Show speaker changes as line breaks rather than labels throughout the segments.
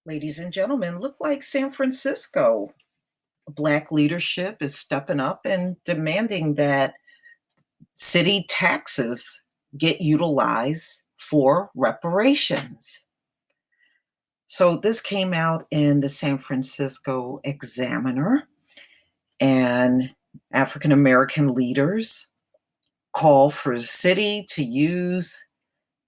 Ladies and gentlemen, look like San Francisco. Black leadership is stepping up and demanding that city taxes get utilized for reparations. So this came out in the San Francisco Examiner, and African American leaders call for the city to use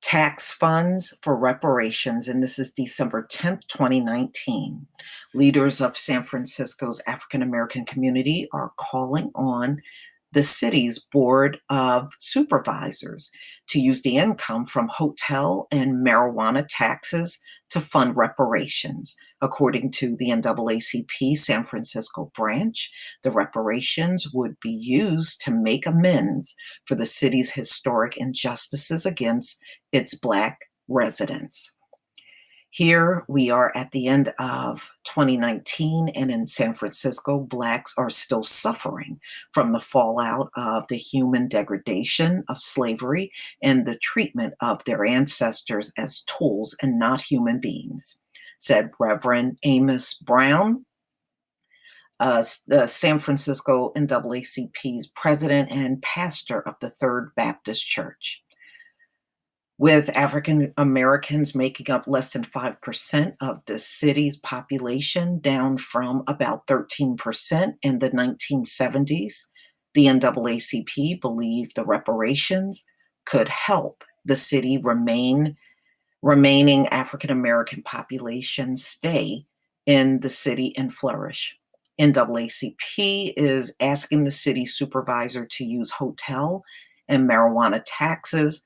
tax funds for reparations, and this is December 10th, 2019. Leaders of San Francisco's African American community are calling on the city's Board of Supervisors to use the income from hotel and marijuana taxes to fund reparations. According to the NAACP San Francisco branch, the reparations would be used to make amends for the city's historic injustices against its Black residents. Here we are at the end of 2019, and in San Francisco, Blacks are still suffering from the fallout of the human degradation of slavery and the treatment of their ancestors as tools and not human beings, said Reverend Amos Brown, the San Francisco NAACP's president and pastor of the Third Baptist Church. With African Americans making up less than 5% of the city's population, down from about 13% in the 1970s, the NAACP believed the reparations could help the city remaining African American population stay in the and flourish. NAACP is asking the city supervisor to use hotel and marijuana taxes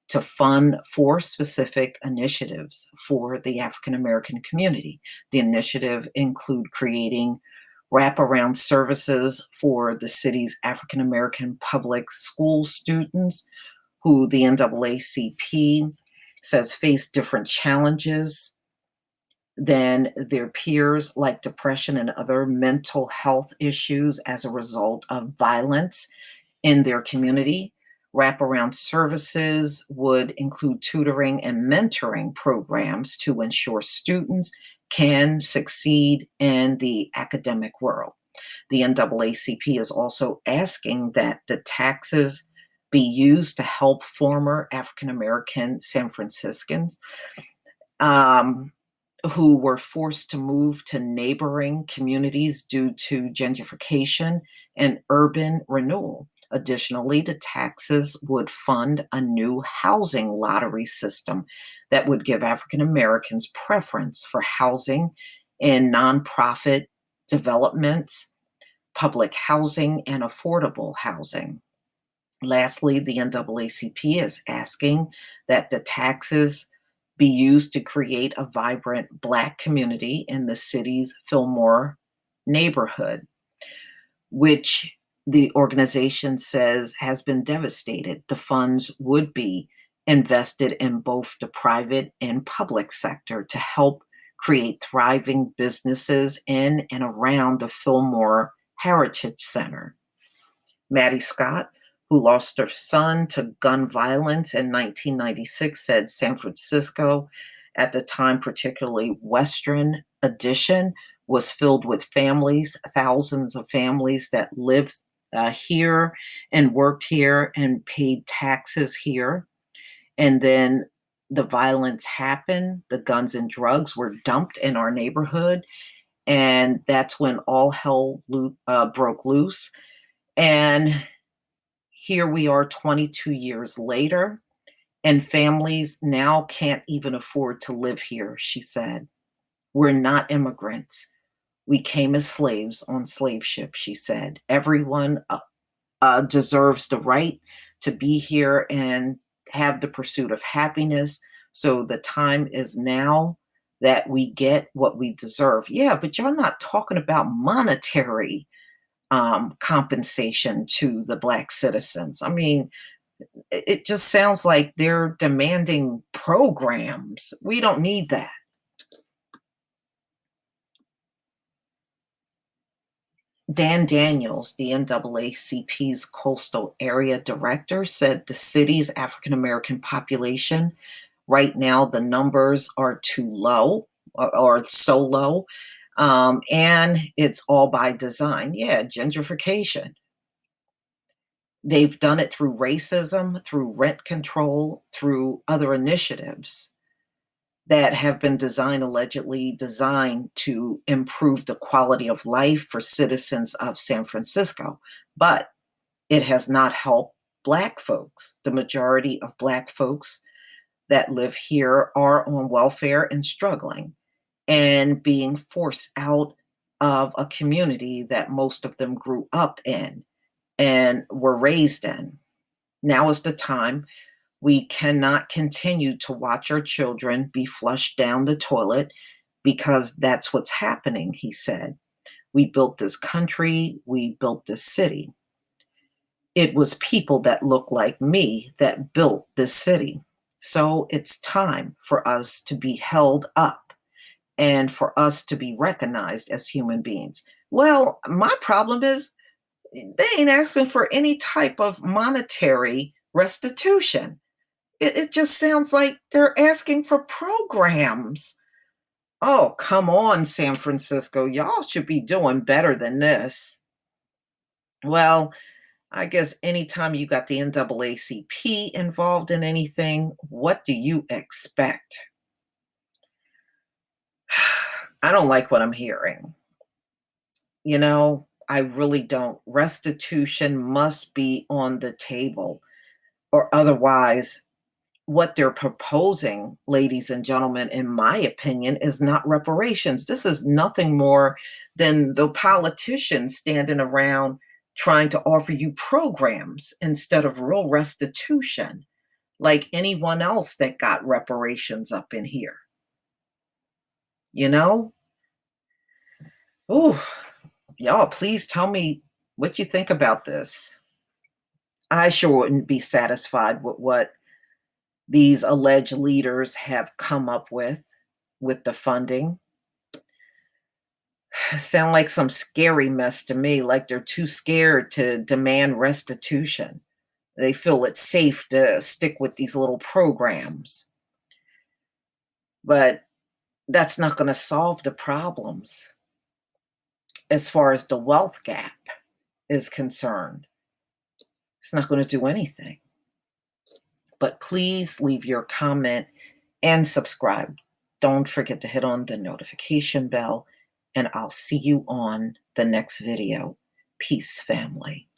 to fund 4 specific initiatives for the African American community. The initiative include creating wraparound services for the city's African American public school students who the NAACP says face different challenges than their peers, like depression and other mental health issues as a result of violence in their community. Wraparound services would include tutoring and mentoring programs to ensure students can succeed in the academic world. The NAACP is also asking that the taxes be used to help former African American San Franciscans who were forced to move to neighboring communities due to gentrification and urban renewal. Additionally, the taxes would fund a new housing lottery system that would give African Americans preference for housing in nonprofit developments, public housing, and affordable housing. Lastly, the NAACP is asking that the taxes be used to create a vibrant Black community in the city's Fillmore neighborhood, which the organization says has been devastated. The funds would be invested in both the private and public sector to help create thriving businesses in and around the Fillmore Heritage Center. Maddie Scott, who lost her son to gun violence in 1996, said San Francisco, at the time, particularly Western Addition, was filled with families, thousands of families that lived here and worked here and paid taxes here. And then the violence happened. The guns and drugs were dumped in our neighborhood. And that's when all hell broke loose. And here we are 22 years later, and families now can't even afford to live here, she said. We're not immigrants. We came as slaves on slave ships, she said. Everyone deserves the right to be here and have the pursuit of happiness. So the time is now that we get what we deserve. Yeah, but you're not talking about monetary compensation to the Black citizens. I mean, it just sounds like they're demanding programs. We don't need that. Dan Daniels, the NAACP's coastal area director, said the city's African American population, right now the numbers are too low. or so low. And it's all by design. Yeah, gentrification. They've done it through racism, through rent control, through other initiatives that have been designed, allegedly designed to improve the quality of life for citizens of San Francisco. But it has not helped Black folks. The majority of Black folks that live here are on welfare and struggling and being forced out of a community that most of them grew up in and were raised in. Now is the time. We cannot continue to watch our children be flushed down the toilet because that's what's happening, he said. We built this country, we built this city. It was people that look like me that built this city. So it's time for us to be held up and for us to be recognized as human beings. Well, my problem is they ain't asking for any type of monetary restitution. It just sounds like they're asking for programs. Oh, come on, San Francisco. Y'all should be doing better than this. Well, I guess anytime you got the NAACP involved in anything, what do you expect? I don't like what I'm hearing. I really don't. Restitution must be on the table, or otherwise, what they're proposing, ladies and gentlemen, in my opinion, is not reparations. This is nothing more than the politicians standing around trying to offer you programs instead of real restitution, like anyone else that got reparations up in here. You know? Ooh, y'all, please tell me what you think about this. I sure wouldn't be satisfied with what these alleged leaders have come up with the funding. Sound like some scary mess to me, like they're too scared to demand restitution. They feel it's safe to stick with these little programs. But that's not going to solve the problems as far as the wealth gap is concerned. It's not going to do anything. But please leave your comment and subscribe. Don't forget to hit on the notification bell, and I'll see you on the next video. Peace, family.